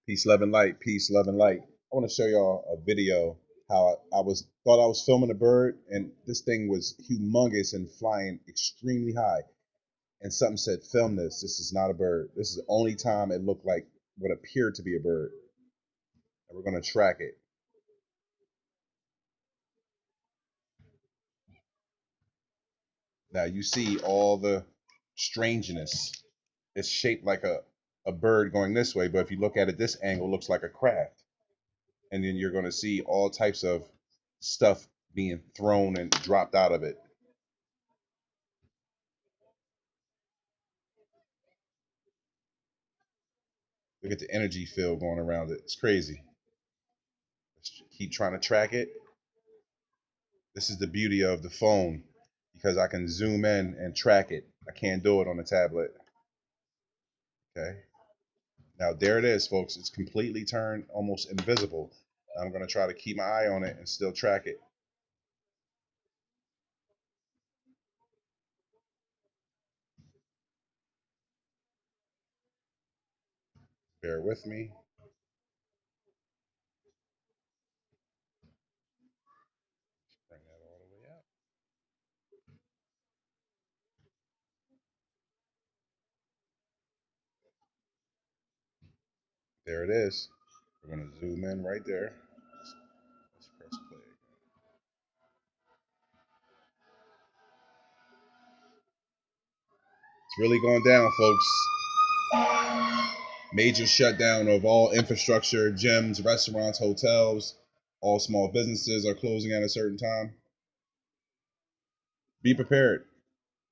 Peace, love, and light. Peace, love, and light. I want to show y'all a video how I was thought I was filming a bird, and this thing was humongous and flying extremely high. And something said, "Film this. This is not a bird. This is the only time it looked like what appeared to be a bird." And we're gonna track it. Now you see all the strangeness. It's shaped like a bird going this way, but if you look at it this angle, it looks like a craft. And then you're going to see all types of stuff being thrown and dropped out of it. Look at the energy field going around it. It's crazy. Let's keep trying to track it. This is the beauty of the phone because I can zoom in and track it. I can't do it on the tablet. Okay. Now there it is, folks. It's completely turned almost invisible. I'm going to try to keep my eye on it and still track it. Bear with me. Bring that all the way out. There it is. We're going to zoom in right there. Let's press play. It's really going down, folks. Major shutdown of all infrastructure, gyms, restaurants, hotels. All small businesses are closing at a certain time. Be prepared.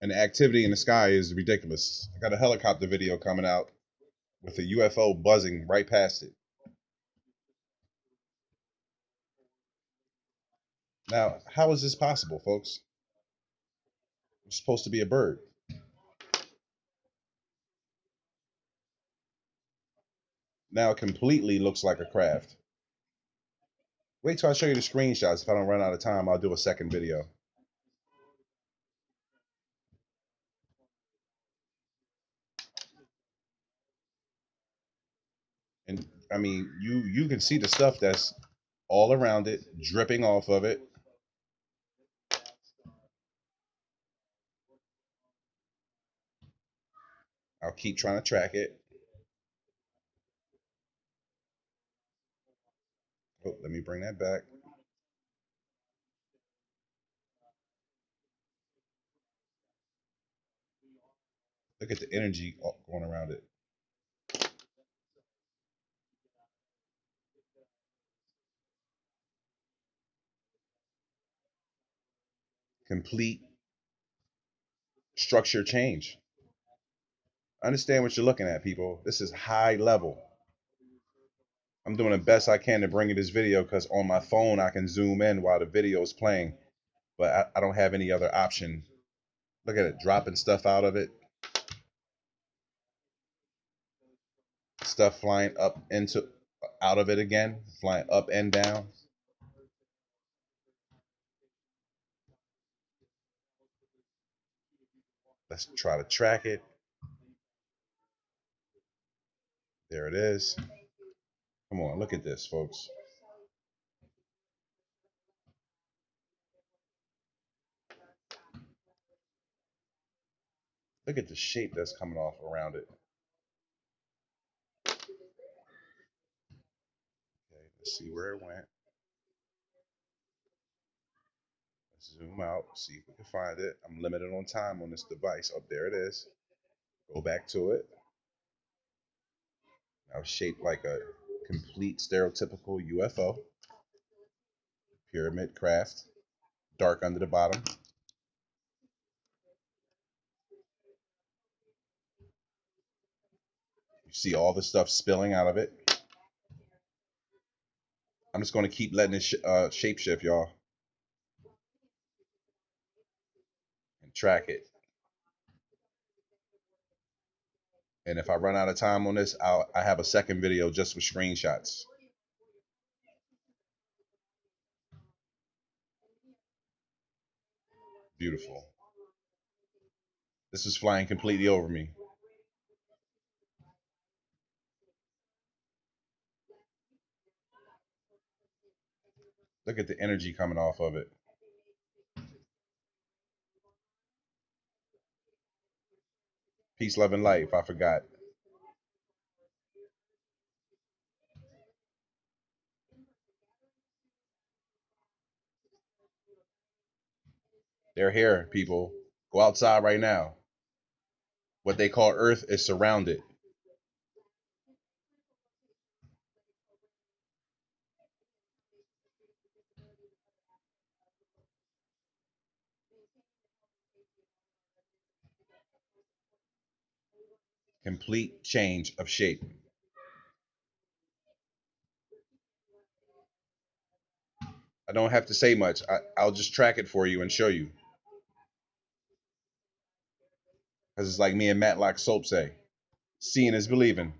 And the activity in the sky is ridiculous. I got a helicopter video coming out with a UFO buzzing right past it. Now, how is this possible, folks? It's supposed to be a bird. Now it completely looks like a craft. Wait till I show you the screenshots. If I don't run out of time, I'll do a second video. And I mean, you can see the stuff that's all around it, dripping off of it. I'll keep trying to track it. Oh, let me bring that back. Look at the energy going around it. Complete structure change. Understand what you're looking at, people. This is high level. I'm doing the best I can to bring you this video because on my phone I can zoom in while the video is playing, but I don't have any other option. Look at it dropping stuff out of it, stuff flying up into out of it again, flying up and down. Let's try to track it. There it is. Come on, look at this, folks. Look at the shape that's coming off around it. Okay, let's see where it went. Let's zoom out, see if we can find it. I'm limited on time on this device. Oh, there it is. Go back to it. Now it's shaped like a complete stereotypical UFO. Pyramid craft. Dark under the bottom. You see all the stuff spilling out of it. I'm just going to keep letting it shape shift, y'all, and track it. And if I run out of time on this, I have a second video just with screenshots. Beautiful. This is flying completely over me. Look at the energy coming off of it. Peace, love, and life. I forgot. They're here, people. Go outside right now. What they call Earth is surrounded. Complete change of shape. I don't have to say much. I'll just track it for you and show you. Because it's like me and Matlock Soap say, seeing is believing.